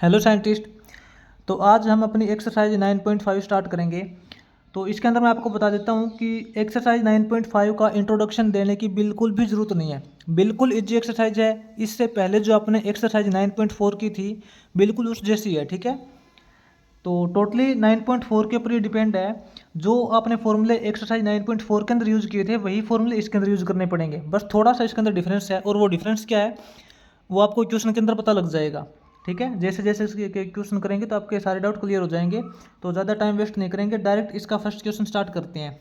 Hello scientist. तो आज हम अपनी एक्सरसाइज 9.5 स्टार्ट करेंगे। तो इसके अंदर मैं आपको बता देता हूँ कि एक्सरसाइज 9.5 का इंट्रोडक्शन देने की बिल्कुल भी ज़रूरत नहीं है। बिल्कुल इजी एक्सरसाइज है। इससे पहले जो आपने एक्सरसाइज 9.4 की थी बिल्कुल उस जैसी है, ठीक है। तो टोटली 9.4 के ऊपर ये डिपेंड है। जो आपने फॉर्मूले एक्सरसाइज 9.4 के अंदर यूज़ किए थे वही फॉर्मूले इसके अंदर यूज़ करने पड़ेंगे। बस थोड़ा सा इसके अंदर डिफरेंस है, और वो डिफरेंस क्या है वो आपको क्वेश्चन के अंदर पता लग जाएगा, ठीक है। जैसे जैसे इसके क्वेश्चन करेंगे तो आपके सारे डाउट क्लियर हो जाएंगे। तो ज़्यादा टाइम वेस्ट नहीं करेंगे, डायरेक्ट इसका फर्स्ट क्वेश्चन स्टार्ट करते हैं।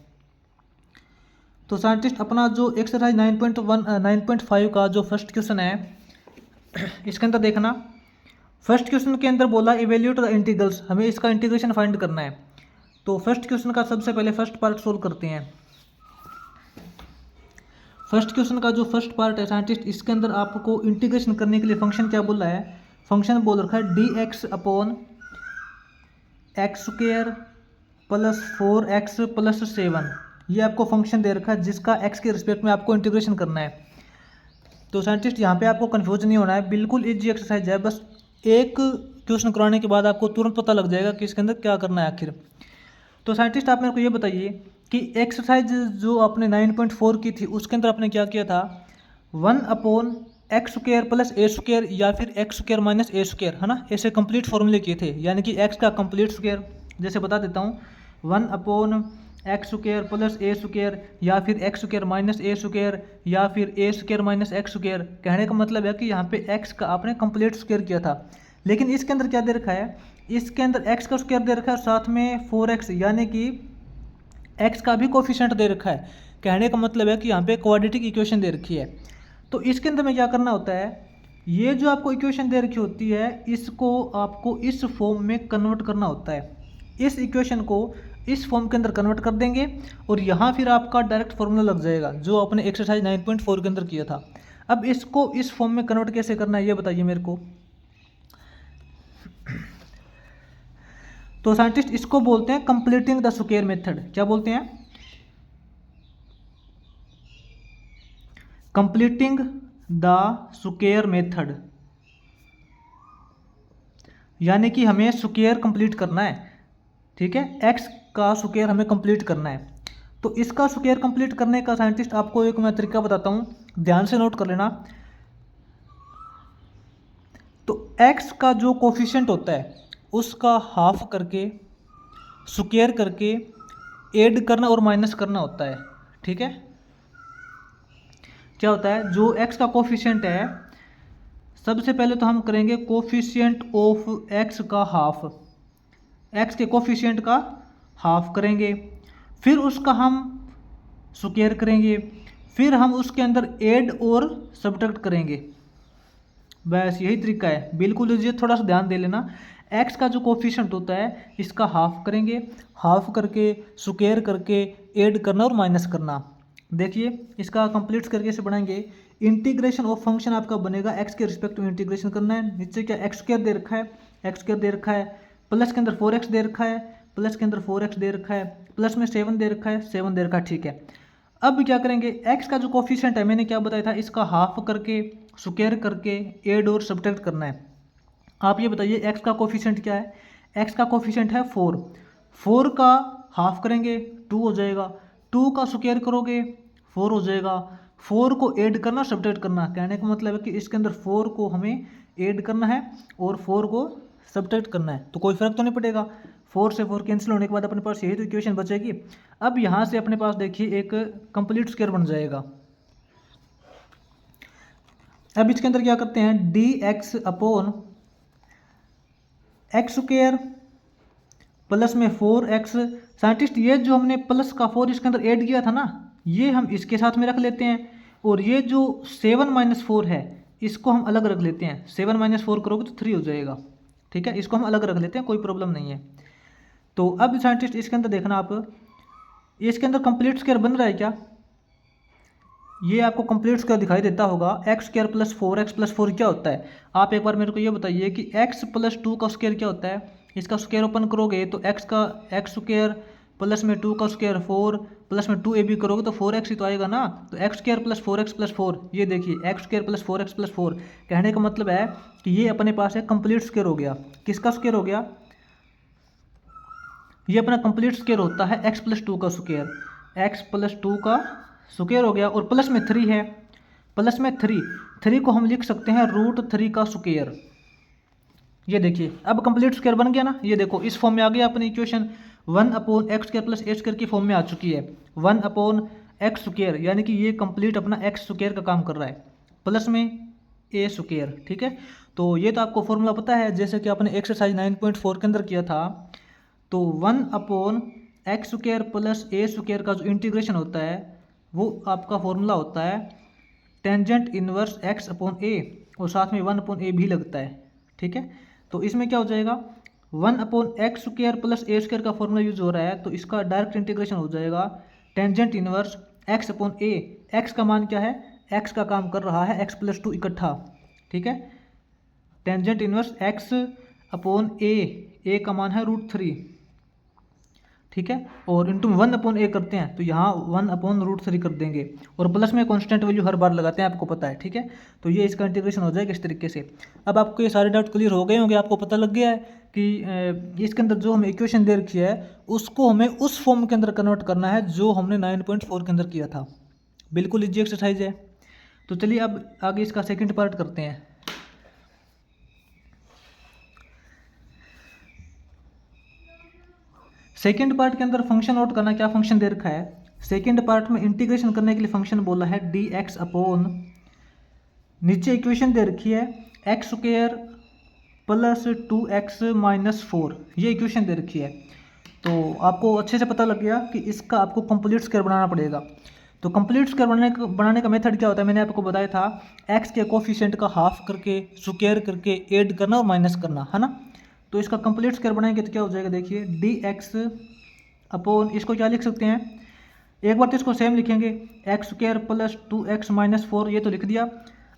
तो साइंटिस्ट अपना जो एक्सरसाइज 9.5 का जो फर्स्ट क्वेश्चन है इसके अंदर देखना। फर्स्ट क्वेश्चन के अंदर बोला इवेल्यूट द इंटीग्रल्स, हमें इसका इंटीग्रेशन फाइंड करना है। तो फर्स्ट क्वेश्चन का सबसे पहले फर्स्ट पार्ट सोल्व करते हैं। फर्स्ट क्वेश्चन का जो फर्स्ट पार्ट है साइंटिस्ट, इसके अंदर आपको इंटीग्रेशन करने के लिए फंक्शन क्या बोला है। फंक्शन बोल रखा है dx upon x square plus 4x plus 7। ये आपको फंक्शन दे रखा है जिसका x के रिस्पेक्ट में आपको इंटीग्रेशन करना है। तो साइंटिस्ट यहाँ पे आपको कंफ्यूज नहीं होना है, बिल्कुल इजी एक्सरसाइज है। बस एक क्वेश्चन कराने के बाद आपको तुरंत पता लग जाएगा कि इसके अंदर क्या करना है आखिर। तो साइंटिस्ट आप मेरे को ये बताइए कि एक्सरसाइज जो आपने 9.4 की थी उसके अंदर आपने क्या किया था, 1/x² प्लस a² या फिर x² माइनस a², है ना। ऐसे कंप्लीट फॉर्मूले किए थे, यानी कि x का कंप्लीट स्क्वायर। जैसे बता देता हूँ, 1/x² प्लस a² या फिर x² माइनस a² या फिर a² माइनस x²। कहने का मतलब है कि यहाँ पे x का आपने कंप्लीट स्क्वायर किया था। लेकिन इसके अंदर क्या दे रखा है, इसके अंदर x का स्क्वायर दे रखा है, साथ में 4x यानी कि x का भी कोफिशिएंट दे रखा है। कहने का मतलब है कि यहाँ पे क्वाड्रेटिक इक्वेशन दे रखी है। तो इसके अंदर में क्या करना होता है, ये जो आपको इक्वेशन दे रखी होती है इसको आपको इस फॉर्म में कन्वर्ट करना होता है। इस इक्वेशन को इस फॉर्म के अंदर कन्वर्ट कर देंगे और यहाँ फिर आपका डायरेक्ट फॉर्मूला लग जाएगा जो आपने एक्सरसाइज 9.4 के अंदर किया था। अब इसको इस फॉर्म में कन्वर्ट कैसे करना है ये बताइए मेरे को। तो साइंटिस्ट इसको बोलते हैं कंप्लीटिंग द स्क्वायर मेथड। क्या बोलते हैं, कंप्लीटिंग द स्क्वायर मेथड। यानी कि हमें स्क्वायर कंप्लीट करना है, ठीक है। एक्स का स्क्वायर हमें कंप्लीट करना है। तो इसका स्क्वायर कंप्लीट करने का साइंटिस्ट आपको एक मैं तरीका बताता हूँ, ध्यान से नोट कर लेना। तो एक्स का जो कोफिशिएंट होता है उसका हाफ करके स्क्वायर करके ऐड करना और माइनस करना होता है, ठीक है। क्या होता है, जो एक्स का कोफिशिएंट है सबसे पहले तो हम करेंगे कोफिशिएंट ऑफ एक्स का हाफ, एक्स के कोफिशिएंट का हाफ करेंगे, फिर उसका हम स्क्वायर करेंगे, फिर हम उसके अंदर ऐड और सब्ट्रैक्ट करेंगे। बस यही तरीका है, बिल्कुल ये थोड़ा सा ध्यान दे लेना। एक्स का जो कोफिशिएंट होता है इसका हाफ करेंगे, हाफ करके स्क्वायर करके ऐड करना और माइनस करना। देखिए इसका कंप्लीट करके से बनाएंगे। इंटीग्रेशन ऑफ फंक्शन आपका बनेगा एक्स के रिस्पेक्ट में इंटीग्रेशन करना है। नीचे क्या x² दे रखा है, x² दे रखा है, प्लस के अंदर 4x दे रखा है, प्लस के अंदर 4x दे रखा है, प्लस में 7 दे रखा है, 7 दे रखा है, ठीक है। अब क्या करेंगे, x का जो कोफिशिएंट है मैंने क्या बताया था, इसका हाफ करके स्क्वायर करके ऐड और सब्ट्रैक्ट करना है। आप ये बताइए x का कोफिशिएंट क्या है, x का कोफिशिएंट है 4। 4 का हाफ करेंगे 2 हो जाएगा, 2 का स्क्वायर करोगे 4 हो जाएगा, 4 को ऐड करना सब्ट्रैक्ट करना। कहने का मतलब है कि इसके अंदर 4 को हमें ऐड करना है और 4 को सब्ट्रैक्ट करना है, तो कोई फर्क तो नहीं पड़ेगा। 4 से 4 कैंसिल होने के बाद अपने पास यही तो इक्वेशन बचेगी। अब यहाँ से अपने पास देखिए एक कंप्लीट स्क्वायर बन जाएगा। अब इसके अंदर क्या करते हैं, dx अपॉन x² प्लस में 4x। साइंटिस्ट ये जो हमने प्लस का 4 इसके अंदर ऐड किया था ना, ये हम इसके साथ में रख लेते हैं, और ये जो 7 - 4 है इसको हम अलग रख लेते हैं। 7 - 4 करोगे तो 3 हो जाएगा, ठीक है। इसको हम अलग रख लेते हैं, कोई प्रॉब्लम नहीं है। तो अब साइंटिस्ट इसके अंदर देखना आप, इसके अंदर कंप्लीट स्क्वायर बन रहा है क्या, ये आपको कंप्लीट स्क्वायर दिखाई देता होगा। x² प्लस 4x प्लस 4 क्या होता है, आप एक बार मेरे को ये बताइए कि x प्लस 2 का स्क्वायर क्या होता है। इसका स्क्वायर ओपन करोगे तो x का x² प्लस में 2 का स्क्वायर 4 प्लस में 2ab करोगे तो 4x ही तो आएगा ना। तो x square plus 4x plus 4, ये देखिए x square plus 4x plus 4, कहने का मतलब है कि ये अपने पास है कंप्लीट स्क्वायर हो गया। किसका स्क्वायर हो गया? ये अपना कंप्लीट स्क्वायर होता है x प्लस 2 का स्क्वायर, x प्लस 2 का स्क्वायर हो गया। और प्लस में 3 है, प्लस में 3 को हम लिख सकते हैं √3 का स्क्वायर। ये देखिए अब कंप्लीट स्क्वायर बन गया ना। ये देखो इस फॉर्म में आ गया अपनी इक्वेशन, 1/x² प्लस a² की फॉर्म में आ चुकी है, 1/x², यानी कि ये कंप्लीट अपना x² का काम कर रहा है, प्लस में a²। ठीक है, तो ये तो आपको फॉर्मूला पता है, जैसे कि आपने एक्सरसाइज 9.4 के अंदर किया था। तो 1/x² प्लस a² का जो इंटीग्रेशन होता है वो आपका फॉर्मूला होता है टेंजेंट इनवर्स x/a, और साथ में 1/a भी लगता है। ठीक है, तो इसमें क्या हो जाएगा, 1/x² प्लस a² का फॉर्मूला यूज हो रहा है, तो इसका डायरेक्ट इंटीग्रेशन हो जाएगा टेंजेंट इनवर्स x/a। x का मान क्या है, x का काम कर रहा है x प्लस 2 इकट्ठा। ठीक है, टेंजेंट इनवर्स x/a, a का मान है √3। ठीक है, और इंटू 1/a करते हैं तो यहाँ 1/√3 कर देंगे, और प्लस में कांस्टेंट वैल्यू हर बार लगाते हैं, आपको पता है। ठीक है, तो ये इसका इंटीग्रेशन हो जाएगा इस तरीके से। अब आपको ये सारे डाउट क्लियर हो गए होंगे, आपको पता लग गया है कि इसके अंदर जो हमें इक्वेशन दे रखी है उसको हमें उस फॉर्म के अंदर कन्वर्ट करना है जो हमने 9.4 के अंदर किया था। बिल्कुल इजी एक्सरसाइज है। तो चलिए अब आगे इसका सेकेंड पार्ट करते हैं। सेकेंड पार्ट के अंदर फंक्शन नोट करना, क्या फंक्शन दे रखा है। सेकेंड पार्ट में इंटीग्रेशन करने के लिए फंक्शन बोला है dx/, नीचे इक्वेशन दे रखी है x² प्लस 2x माइनस 4, ये इक्वेशन दे रखी है। तो आपको अच्छे से पता लग गया कि इसका आपको कंप्लीट स्क्वायर बनाना पड़ेगा। तो कंप्लीट स्क्वायर बनाने का मेथड क्या होता है, मैंने आपको बताया था, x के कोफिशिएंट का हाफ करके स्क्वायर करके ऐड करना और माइनस करना, है ना। तो इसका कंप्लीट स्क्वायर बनाएंगे तो क्या हो जाएगा, देखिए dx/, इसको क्या लिख सकते हैं, एक बार तो इसको सेम लिखेंगे x² प्लस 2x माइनस 4, ये तो लिख दिया।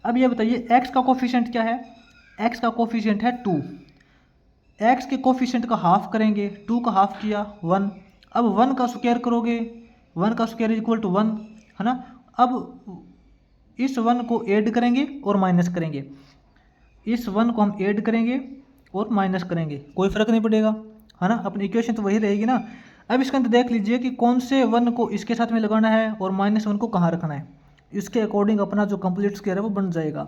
अब ये बताइए x का कोफिशिएंट क्या है, x का कोफिशिएंट है 2, x के कोफिशिएंट का हाफ करेंगे, 2 का हाफ किया 1, अब 1 का स्क्वायर करोगे, 1 का स्क्वायर इक्वल टू 1, है ना। अब इस 1 को ऐड करेंगे और माइनस करेंगे, इस 1 को हम ऐड करेंगे और माइनस करेंगे, कोई फर्क नहीं पड़ेगा, है ना, अपनी इक्वेशन तो वही रहेगी ना। अब इसके अंदर देख लीजिए कि कौन से 1 को इसके साथ में लगाना है और -1 को कहाँ रखना है, इसके अकॉर्डिंग अपना जो कंप्लीट स्क्वायर है वो बन जाएगा।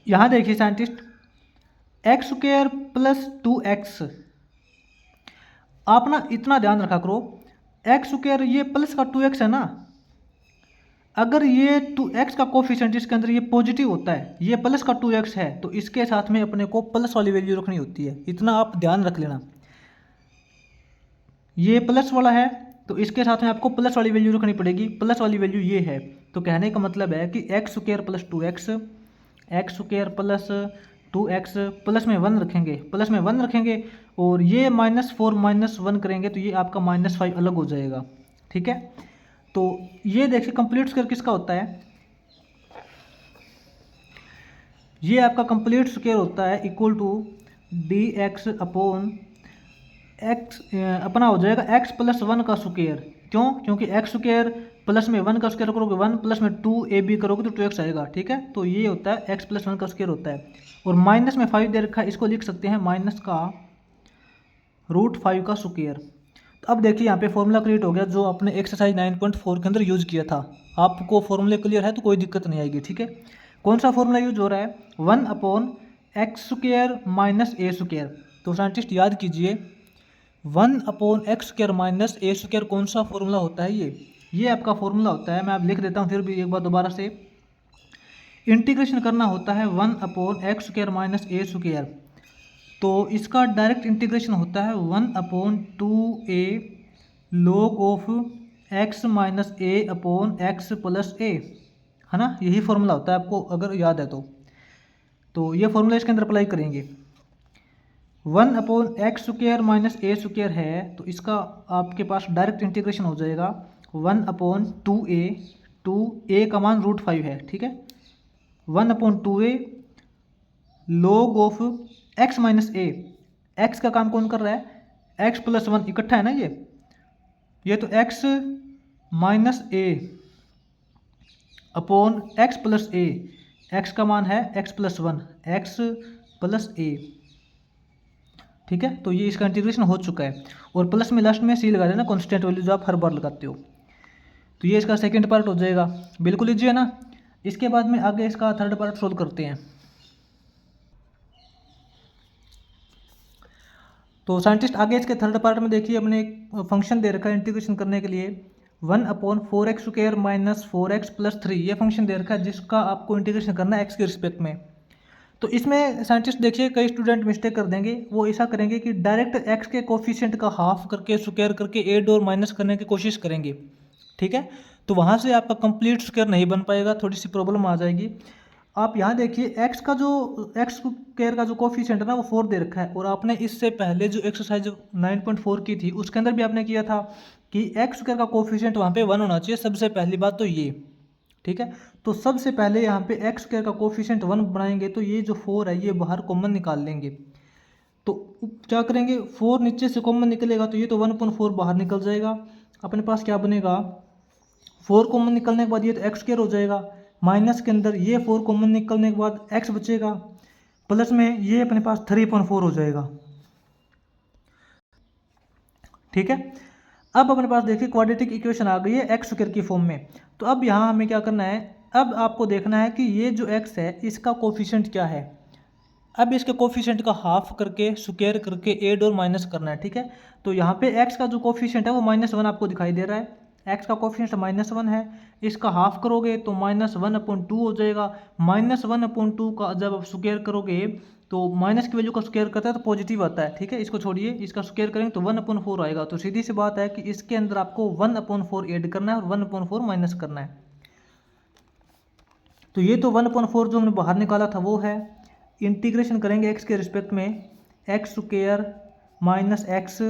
यहाँ देखिए साइंटिस्ट, x² प्लस 2x, आप ना इतना ध्यान रखा करो, x² ये प्लस का 2x है ना, अगर ये 2x का कोफिशिएंट इसके अंदर ये पॉजिटिव होता है, ये प्लस का 2x है, तो इसके साथ में अपने को प्लस वाली वैल्यू रखनी होती है, इतना आप ध्यान रख लेना। ये प्लस वाला है तो इसके साथ में आपको प्लस वाली वैल्यू रखनी पड़ेगी, प्लस वाली वैल्यू ये है। तो कहने का मतलब है कि x² plus 2x, x² plus 2x plus में 1 रखेंगे, प्लस में 1 रखेंगे, और ये -4 -1 करेंगे तो ये आपका -5 अलग हो जाएगा। ठीक है, तो ये देखिए कंप्लीट स्क्वायर किसका होता है, ये आपका कंप्लीट स्क्वायर होता है इक्वल टू dx/x, अपना हो जाएगा x प्लस 1 का स्क्वायर। क्यों, क्योंकि x² प्लस में 1 का स्क्वायर करोगे 1, प्लस में 2ab करोगे तो 2x आएगा। ठीक है, तो ये होता है x प्लस 1 का स्क्वायर होता है, और माइनस में 5 दे रखा है, इसको लिख सकते हैं माइनस का √5 का स्क्वायर। तो अब देखिए यहाँ पे फॉर्मूला क्रिएट हो गया जो आपने एक्सरसाइज 9.4 के अंदर यूज़ किया था। आपको फॉर्मूले क्लियर है तो कोई दिक्कत नहीं आएगी। ठीक है, कौन सा फॉर्मूला यूज हो रहा है, 1/x² माइनस a²। तो साइंटिस्ट याद कीजिए, 1/x² माइनस a² कौन सा फॉर्मूला होता है, ये आपका फॉर्मूला होता है। मैं आप लिख देता हूँ फिर भी एक बार दोबारा से, इंटीग्रेशन करना होता है 1/x² माइनस a², तो इसका डायरेक्ट इंटीग्रेशन होता है 1/2a log of x minus a/x plus a, है ना, यही फॉर्मूला होता है आपको अगर याद है तो ये फॉर्मूला इसके अंदर अप्लाई करेंगे। 1/x² माइनस a² है तो इसका आपके पास डायरेक्ट इंटीग्रेशन हो जाएगा 1/2a, 2a का मान √5 है। ठीक है, 1/2a log of x minus A, x का काम कौन कर रहा है, x प्लस 1 इकट्ठा है ना ये तो x माइनस ए अपॉन x प्लस ए, x का मान है x प्लस 1, x प्लस ए, ठीक है। तो ये इसका इंटीग्रेशन हो चुका है, और प्लस में लास्ट में सी लगा देना, कांस्टेंट वैल्यू जो आप हर बार लगाते हो। तो ये इसका सेकंड पार्ट हो जाएगा, बिल्कुल इजी है ना। इसके बाद में आगे इसका थर्ड पार्ट सोल्व करते हैं। तो साइंटिस्ट आगे इसके थर्ड पार्ट में देखिए, अपने एक फंक्शन दे रखा है इंटीग्रेशन करने के लिए 1/4x² माइनस 4x प्लस 3, ये फंक्शन दे रखा है जिसका आपको इंटीग्रेशन करना है x के रिस्पेक्ट में। तो इसमें साइंटिस्ट देखिए कई स्टूडेंट मिस्टेक कर देंगे, वो ऐसा करेंगे कि डायरेक्ट x के कोफिशिएंट का हाफ करके स्क्वायर करके ऐड और माइनस करने की कोशिश करेंगे, ठीक है। तो वहाँ से आपका कंप्लीट स्क्वायर नहीं बन पाएगा, थोड़ी सी प्रॉब्लम आ जाएगी। आप यहाँ देखिए x का जो x स्क्वायर का जो कोफिशिएंट है ना वो 4 दे रखा है, और आपने इससे पहले जो एक्सरसाइज 9.4 की थी उसके अंदर भी आपने किया था कि x स्क्वायर का कोफिशिएंट वहाँ पे 1 होना चाहिए, सबसे पहली बात तो ये, ठीक है। तो सबसे पहले यहाँ पे x स्क्वायर का कोफिशिएंट 1 बनाएंगे, तो ये जो 4 है ये बाहर कॉमन निकाल लेंगे। तो क्या करेंगे, 4 नीचे से कॉमन निकलेगा तो ये तो 1/4 बाहर निकल जाएगा, अपने पास क्या बनेगा, 4 कॉमन निकलने के बाद ये तो x स्क्वायर हो जाएगा, माइनस के अंदर ये 4 कॉमन निकलने के बाद x बचेगा, प्लस में ये अपने पास 3/4 हो जाएगा, ठीक है। अब अपने पास देखिए क्वाड्रेटिक इक्वेशन आ गई है x स्क्वायर की फॉर्म में। तो अब यहाँ हमें क्या करना है, अब आपको देखना है कि ये जो x है इसका कोफिशिएंट क्या है। अब इसके कोफिशिएंट का हाफ करके स्क्वायर करके ऐड और माइनस करना है, ठीक है। तो यहाँ पे x का जो कोफिशिएंट है वो -1 आपको दिखाई दे रहा है, x का कोफिशिएंट -1 है, इसका हाफ करोगे तो -1/2 हो जाएगा। -1/2 का जब आप स्क्वायर करोगे तो माइनस की वैल्यू का स्क्वायर करता है तो पॉजिटिव आता है, ठीक है। इसको छोड़िए, इसका स्क्वायर करेंगे तो 1/4 आएगा। तो सीधी सी बात है कि इसके अंदर आपको 1/4 ऐड करना है और 1/4 माइनस करना है। तो ये तो 1/4 जो हमने बाहर निकाला था वो है, इंटीग्रेशन करेंगे x के रिस्पेक्ट में, x square minus x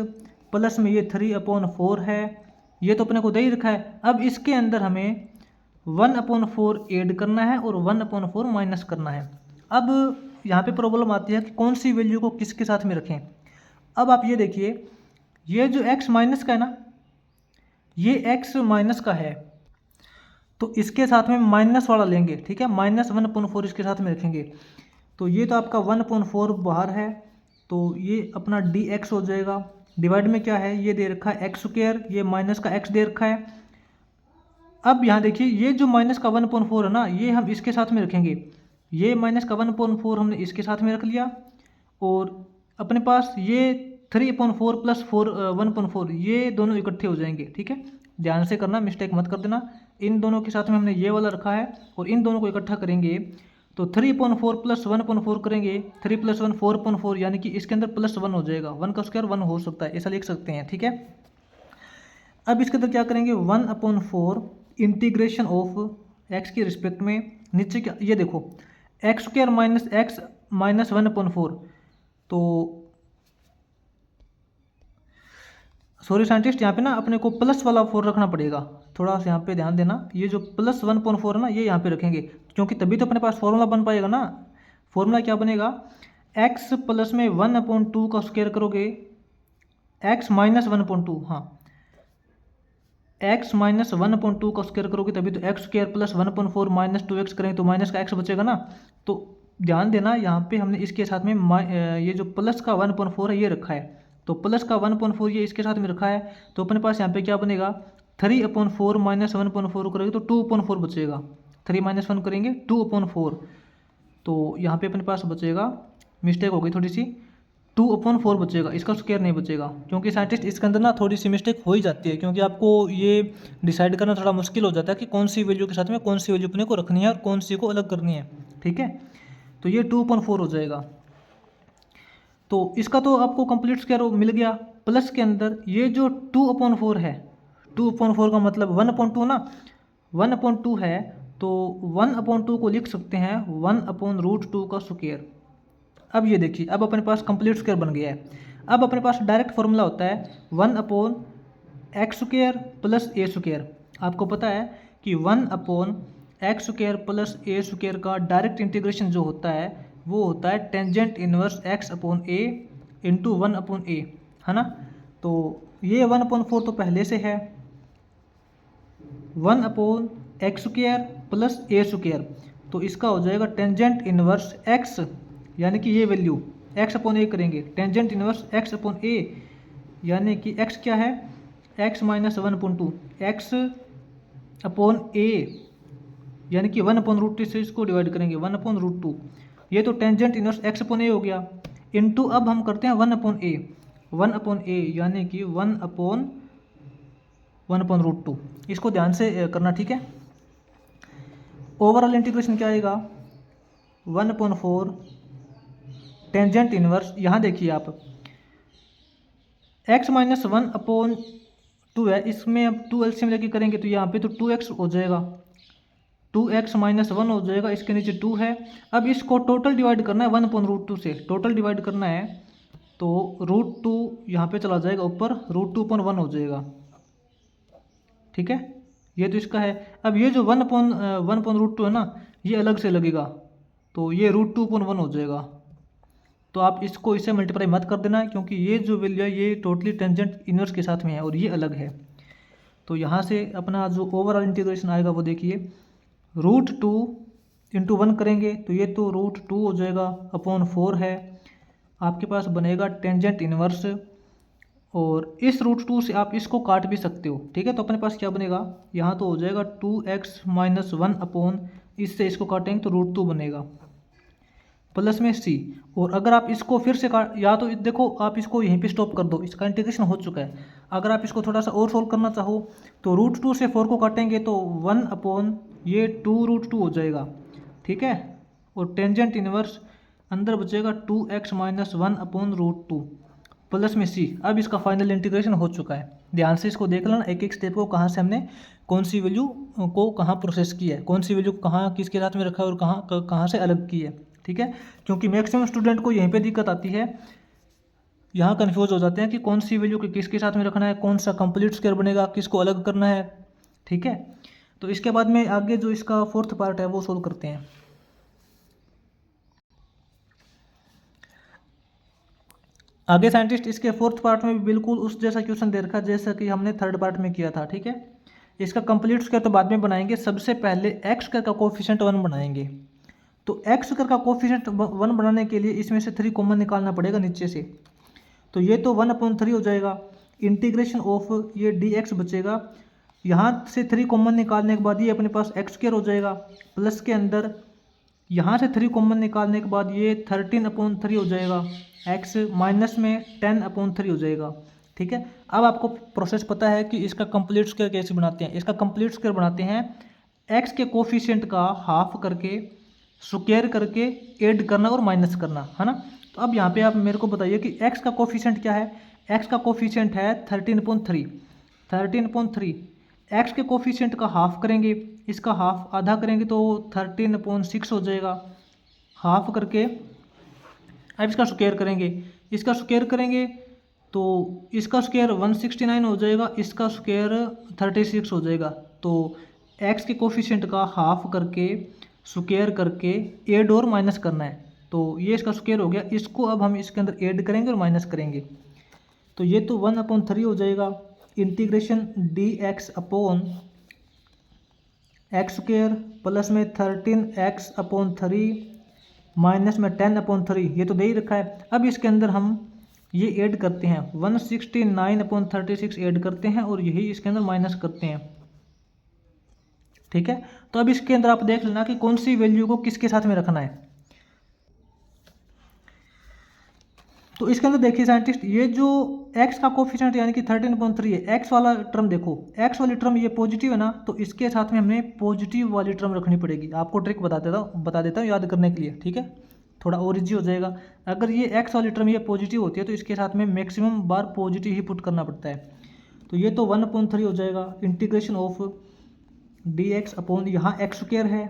plus में ये 3/4 है, ये तो अपने को दे ही रखा है। अब इसके अंदर हमें 1/4 ऐड करना है और 1/4 माइनस करना है। अब यहाँ पे प्रॉब्लम आती है कि कौन सी वैल्यू को किसके साथ में रखें। अब आप ये देखिए, ये जो x माइनस का है ना, ये x माइनस का है, तो इसके साथ में माइनस वाला लेंगे, ठीक है, -1/4 इसके साथ में रखेंगे। तो ये तो आपका 1/4 बाहर है, तो ये अपना dx हो जाएगा। डिवाइड में क्या है, ये दे रखा है x स्क्वायर, ये माइनस का x दे रखा है। अब यहाँ देखिए ये जो माइनस का 1/4 है ना, ये हम इसके साथ में रखेंगे, ये माइनस का 1/4 हमने इसके साथ में रख लिया, और अपने पास ये 3/4 प्लस 1/4 ये दोनों इकट्ठे हो जाएंगे, ठीक है। ध्यान से करना, मिस्टेक मत कर देना। इन दोनों के साथ में हमने ये वाला रखा है और इन दोनों को इकट्ठा करेंगे तो 3/4 प्लस 1/4 करेंगे, 3 + 1 4/4, यानी कि इसके अंदर +1 हो जाएगा, 1 का स्क्वायर 1 हो सकता है, ऐसा लिख सकते हैं, ठीक है। अब इसके अंदर क्या करेंगे, 1/4 इंटीग्रेशन ऑफ x के रिस्पेक्ट में, नीचे क्या, ये देखो x square minus x minus 1/4, तो सॉरी साइंटिस्ट, यहाँ पे ना अपने को प्लस वाला 4 रखना पड़ेगा, थोड़ा सा यहाँ पे ध्यान देना। ये जो प्लस 1/4 है ना, ये यहाँ पे रखेंगे, क्योंकि तभी तो अपने पास फॉर्मूला बन पाएगा ना। फॉर्मूला क्या बनेगा, x प्लस में 1/2 का स्क्वायर करोगे, x माइनस 1/2, हाँ x माइनस 1/2 का स्क्वायर करोगे तभी तो x square plus 1/4 minus 2x करेंगे तो माइनस का x बचेगा ना। तो ध्यान देना, यहाँ पे हमने इसके साथ में ये जो प्लस का 1/4 है ये रखा है, तो प्लस का 1/4 ये इसके साथ में रखा है, तो अपने पास यहाँ पे क्या बनेगा, 3/4 माइनस 1/4 करेंगे तो 2/4 बचेगा, 3 - 1 करेंगे 2/4, तो यहाँ पे अपने पास बचेगा, मिस्टेक हो गई थोड़ी सी, 2/4 बचेगा, इसका स्क्वायर नहीं बचेगा, क्योंकि साइंटिस्ट इसके अंदर ना थोड़ी सी मिस्टेक हो ही जाती है, क्योंकि आपको ये डिसाइड करना थोड़ा मुश्किल हो जाता है कि कौन सी वैल्यू के साथ में कौन सी वैल्यू अपने को रखनी है और कौन सी को अलग करनी है, ठीक है। तो ये 2/4 हो जाएगा। तो इसका तो आपको कंप्लीट स्क्वायर मिल गया, प्लस के अंदर ये जो 2/4 है, 2/4 का मतलब 1/2 ना, 1/2 है, तो 1/2 को लिख सकते हैं 1/√2 का स्क्वायर। अब ये देखिए, अब अपने पास कंप्लीट स्क्वायर बन गया है। अब अपने पास डायरेक्ट फॉर्मूला होता है 1/x² प्लस a²। आपको पता है कि 1/x² प्लस a² का डायरेक्ट इंटीग्रेशन जो होता है वो होता है टेंजेंट इनवर्स एक्स अपॉन ए इंटू 1/a, है ना। तो ये 1/4 तो पहले से है, 1/x² प्लस a², तो इसका हो जाएगा टेंजेंट इनवर्स x, यानी कि ये वैल्यू x/a करेंगे, टेंजेंट इनवर्स x/a, यानी कि x क्या है, x माइनस 1/2, x/a, यानी कि 1/√2 से इसको डिवाइड करेंगे, 1/√2, ये तो टेंजेंट इनवर्स x/a हो गया, इनटू अब हम करते हैं 1/a, 1/a यानी कि 1/1/√2, इसको ध्यान से करना, ठीक है। ओवरऑल इंटीग्रेशन क्या आएगा, 1/4 टेंजेंट इनवर्स, यहाँ देखिए आप x माइनस 1/2 है, इसमें अब 2 एलसीएम लेके करेंगे तो यहाँ पे तो 2x हो जाएगा, 2x माइनस 1 हो जाएगा, इसके नीचे 2 है। अब इसको टोटल डिवाइड करना है 1/√2 से, टोटल डिवाइड करना है तो √2 यहाँ पे चला जाएगा ऊपर, √2/1 हो जाएगा, ठीक है। ये तो इसका है। अब ये जो 1/√2 है ना, ये अलग से लगेगा, तो ये √2/1 हो जाएगा। तो आप इसको इससे मल्टीप्लाई मत कर देना, क्योंकि ये जो वैल्यू है ये टोटली टेंजेंट इनवर्स के साथ में है और ये अलग है। तो यहाँ से अपना जो ओवरऑल इंटीग्रेशन आएगा वो देखिए, √2 इंटू 1 करेंगे तो ये तो √2 हो जाएगा, अपॉन 4 है, आपके पास बनेगा टेंजेंट इनवर्स, और इस √2 से आप इसको काट भी सकते हो, ठीक है। तो अपने पास क्या बनेगा, यहाँ तो हो जाएगा 2x माइनस 1 अपॉन, इससे इसको काटेंगे तो √2 बनेगा, प्लस में c, और अगर आप इसको फिर से काट, या तो देखो आप इसको यहीं पे स्टॉप कर दो, इसका इंटीग्रेशन हो चुका है। अगर आप इसको थोड़ा सा और सोल्व करना चाहो तो √2 से 4 को काटेंगे तो 1 अपॉन ये 2√2 हो जाएगा, ठीक है। और टेंजेंट इनवर्स अंदर बचेगा 2x माइनस 1 अपॉन √2 प्लस में c। अब इसका फाइनल इंटीग्रेशन हो चुका है। ध्यान से इसको देख लेना, एक एक स्टेप को, कहाँ से हमने कौन सी वैल्यू को कहाँ प्रोसेस किया है, कौन सी वैल्यू कहाँ किसके साथ में रखा है और कहाँ से अलग की है, ठीक है। क्योंकि मैक्सिमम स्टूडेंट को यहीं पे दिक्कत आती है, यहाँ कन्फ्यूज हो जाते हैं कि कौन सी वैल्यू को किसके साथ में रखना है, कौन सा कंप्लीट स्क्वायर बनेगा, किसको अलग करना है, ठीक है। तो इसके बाद में आगे जो इसका फोर्थ पार्ट है वो सोल्व करते हैं। आगे साइंटिस्ट इसके फोर्थ पार्ट में भी बिल्कुल उस जैसा क्वेश्चन दे रखा जैसा कि हमने थर्ड पार्ट में किया था, ठीक है। इसका कंप्लीट स्क्वायर तो बाद में बनाएंगे, सबसे पहले एक्स स्क्वायर का कोफिशिएंट 1 बनाएंगे। तो एक्स स्क्वायर का कोफिशिएंट 1 बनाने के लिए इसमें से 3 कॉमन निकालना पड़ेगा नीचे से, तो ये तो 1/3 हो जाएगा, इंटीग्रेशन ऑफ ये dx बचेगा, यहाँ से 3 कॉमन निकालने के बाद ये अपने पास x² हो जाएगा, प्लस के अंदर यहाँ से 3 कॉमन निकालने के बाद ये 13/3 हो जाएगा, x माइनस में 10/3 हो जाएगा, ठीक है। अब आपको प्रोसेस पता है कि इसका कंप्लीट स्क्वायर कैसे बनाते हैं। इसका कंप्लीट स्क्वायर बनाते हैं x के कोफिशिएंट का हाफ करके स्क्वायर करके ऐड करना और माइनस करना, है ना। तो अब यहाँ पे आप मेरे को बताइए कि x का कोफिशिएंट क्या है, x का कोफिशिएंट है 13/3, 13/3, x के कोफिशिएंट का हाफ करेंगे, इसका हाफ आधा करेंगे तो 13/6 हो जाएगा, हाफ करके अब इसका स्क्वायर करेंगे, इसका स्क्वायर करेंगे तो इसका स्क्वायर 169 हो जाएगा, इसका स्क्वायर 36 हो जाएगा। तो x के कोफिशिएंट का हाफ करके स्क्वायर करके ऐड और माइनस करना है, तो ये इसका स्क्वायर हो गया, इसको अब हम इसके अंदर ऐड करेंगे और माइनस करेंगे, तो ये तो 1/3 हो जाएगा, integration dx upon x² plus में 13x/3 माइनस में 10/3, ये तो दे ही रखा है। अब इसके अंदर हम ये ऐड करते हैं, 169/36 ऐड करते हैं और यही इसके अंदर माइनस करते हैं, ठीक है। तो अब इसके अंदर आप देख लेना कि कौन सी वैल्यू को किसके साथ में रखना है। तो इसके अंदर देखिए साइंटिस्ट, ये जो x का कोफिशिएंट यानी कि 13/3 है, x वाला टर्म देखो, x वाली टर्म ये पॉजिटिव है ना, तो इसके साथ में हमें पॉजिटिव वाली टर्म रखनी पड़ेगी। आपको ट्रिक बता देता हूँ याद करने के लिए, ठीक है, थोड़ा और इजी हो जाएगा। अगर ये x वाली टर्म ये पॉजिटिव होती है तो इसके साथ में मैक्सिमम बार पॉजिटिव ही पुट करना पड़ता है, तो ये तो 1/3 हो जाएगा, इंटीग्रेशन ऑफ dx अपॉन यहाँ x² है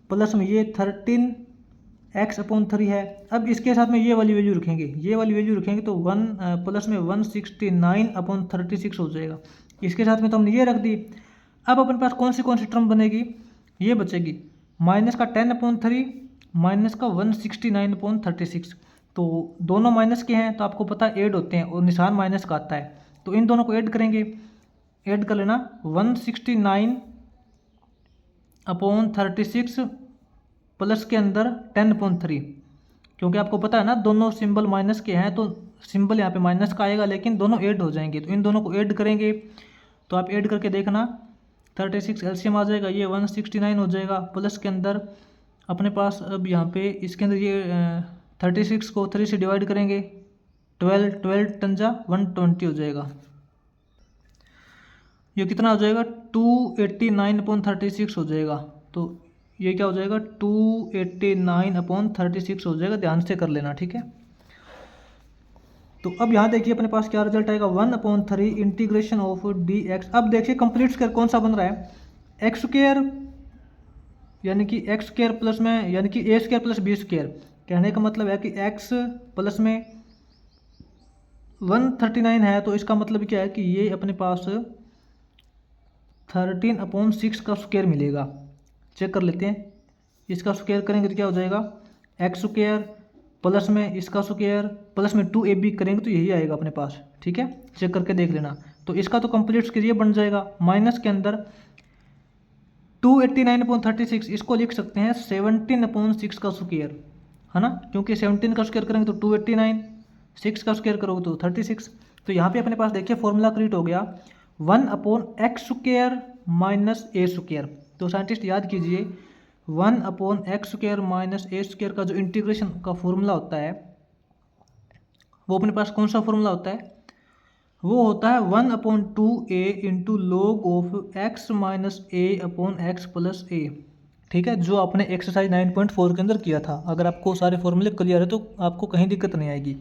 प्लस में ये 13x/3 है। अब इसके साथ में ये वाली वैल्यू रखेंगे, ये वाली वैल्यू रखेंगे तो 1 प्लस में 169/36 हो जाएगा, इसके साथ में तो हमने ये रख दी। अब अपने पास कौन सी टर्म बनेगी, ये बचेगी, माइनस का 10/3 माइनस का 169/36। तो दोनों माइनस के हैं तो आपको पता है ऐड होते हैं और निशान माइनस का आता है, तो इन दोनों को ऐड करेंगे। ऐड कर लेना 169/36 प्लस के अंदर 10/3, क्योंकि आपको पता है ना दोनों सिंबल माइनस के हैं तो सिंबल यहाँ पे माइनस का आएगा, लेकिन दोनों ऐड हो जाएंगे। तो इन दोनों को ऐड करेंगे, तो आप ऐड करके देखना 36 एलसीएम आ जाएगा, ये 169 हो जाएगा। प्लस के अंदर अपने पास अब यहाँ पे इसके अंदर ये 36 को 3 से डिवाइड करेंगे, 12 टंजा 120 हो जाएगा। ये कितना हो जाएगा 289/36 हो जाएगा। तो ये क्या हो जाएगा 289/36 हो जाएगा, ध्यान से कर लेना, ठीक है। तो अब यहाँ देखिए अपने पास क्या रिजल्ट आएगा 1/3 इंटीग्रेशन ऑफ dx। अब देखिए कंप्लीट स्क्वायर कौन सा बन रहा है, एक्स स्क्वायर यानी कि एक्स स्क्वायर प्लस में यानी कि ए स्क्वायर प्लस बी स्क्वायर। कहने का मतलब है कि एक्स प्लस में 139 है, तो इसका मतलब क्या है कि ये अपने पास 13/6 का स्क्वायर मिलेगा। चेक कर लेते हैं, इसका स्क्वायर करेंगे तो क्या हो जाएगा एक्स स्क्वायर प्लस में इसका स्क्वायर प्लस में 2ab करेंगे तो यही आएगा अपने पास, ठीक है। चेक करके देख लेना। तो इसका तो कंप्लीट स्क्वायर ये बन जाएगा, माइनस के अंदर 289/36 इसको लिख सकते हैं 17/6 का स्क्वायर, है ना, क्योंकि 17 का स्क्वायर करेंगे तो 289, 6 का स्क्वायर करोगे तो 36। तो यहाँ पे अपने पास देखिए फॉर्मूला क्रिएट हो गया 1/x² माइनस ए स्क्वायर। तो साइंटिस्ट याद कीजिए 1/x² माइनस ए स्क्वायर का जो इंटीग्रेशन का फॉर्मूला होता है वो अपने पास कौन सा फॉर्मूला होता है, वो होता है 1/2a into log of x minus a upon x plus a, ठीक है, जो आपने एक्सरसाइज 9.4 के अंदर किया था। अगर आपको सारे फॉर्मूले क्लियर है तो आपको कहीं दिक्कत नहीं आएगी।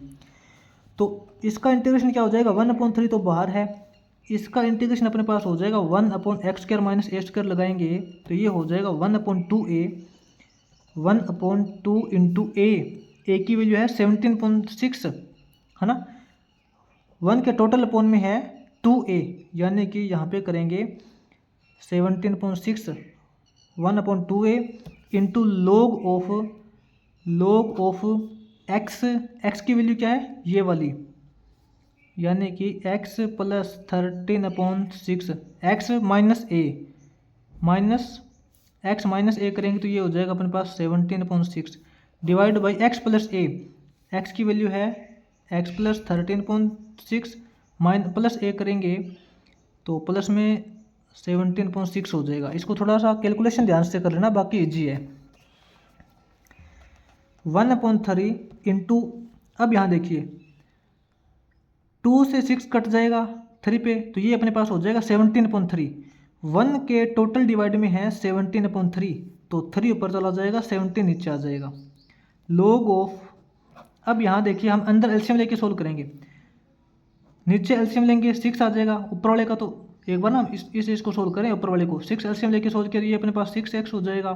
तो इसका इंटीग्रेशन क्या हो जाएगा 1/3 तो बाहर है, इसका इंटीग्रेशन अपने पास हो जाएगा 1/x² माइनस ए स्क्वायर लगाएंगे तो ये हो जाएगा 1/2a 1/2 इंटू ए की वैल्यू है 17.6, है ना, 1 के टोटल अपॉन में है 2a, यानी कि यहाँ पे करेंगे 17.6 1/2a into log of x की वैल्यू क्या है ये वाली, यानी कि x प्लस 13/6 x माइनस ए करेंगे तो ये हो जाएगा अपने पास 17.6 divide by x plus A, x की वैल्यू है x प्लस 13.6 प्लस ए करेंगे तो प्लस में 17.6 हो जाएगा। इसको थोड़ा सा कैलकुलेशन ध्यान से कर लेना, बाकी इजी है। 1/3 इंटू, अब यहाँ देखिए 2 से 6 कट जाएगा 3 पे तो ये अपने पास हो जाएगा 17.3। 1 के टोटल डिवाइड में है 17/3 तो 3 ऊपर चला जाएगा 17 नीचे आ जाएगा। लॉग ऑफ, अब यहाँ देखिए हम अंदर एलसीएम लेके सोल्व करेंगे, नीचे एलसीएम लेंगे 6 आ जाएगा, ऊपर वाले का तो एक बार ना इसको सोल्व करें, ऊपर वाले को 6 एलसीएम लेके सोल्व करिए, अपने पास 6x हो जाएगा,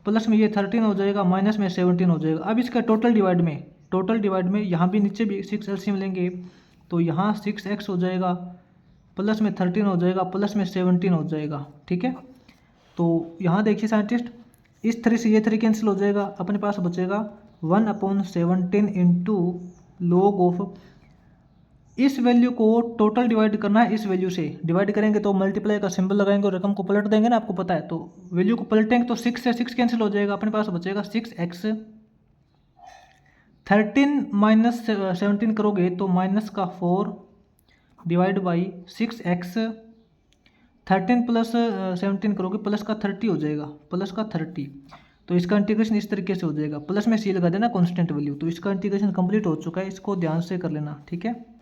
प्लस में ये 13 हो जाएगा, माइनस में 17 हो जाएगा। अब इसका टोटल डिवाइड में यहाँ भी नीचे भी 6 एलसीएम लेंगे तो यहाँ 6x हो जाएगा, प्लस में 13 हो जाएगा, प्लस में 17 हो जाएगा, ठीक है। तो यहाँ देखिए साइंटिस्ट इस 3 से ये 3 कैंसिल हो जाएगा, अपने पास बचेगा 1/17 इंटू लॉग ऑफ, इस वैल्यू को टोटल डिवाइड करना है, इस वैल्यू से डिवाइड करेंगे तो मल्टीप्लाई का सिंबल लगाएंगे और रकम को पलट देंगे ना, आपको पता है। तो वैल्यू को पलटेंगे तो 6 से 6 कैंसिल हो जाएगा, अपने पास बचेगा 6x। 13 माइनस 17 करोगे तो माइनस का 4 डिवाइड बाई 6x, 13 प्लस 17 करोगे प्लस का 30 हो जाएगा, प्लस का 30। तो इसका इंटीग्रेशन इस तरीके से हो जाएगा, प्लस में सी लगा देना कांस्टेंट वैल्यू। तो इसका इंटीग्रेशन कंप्लीट हो चुका है, इसको ध्यान से कर लेना, ठीक है।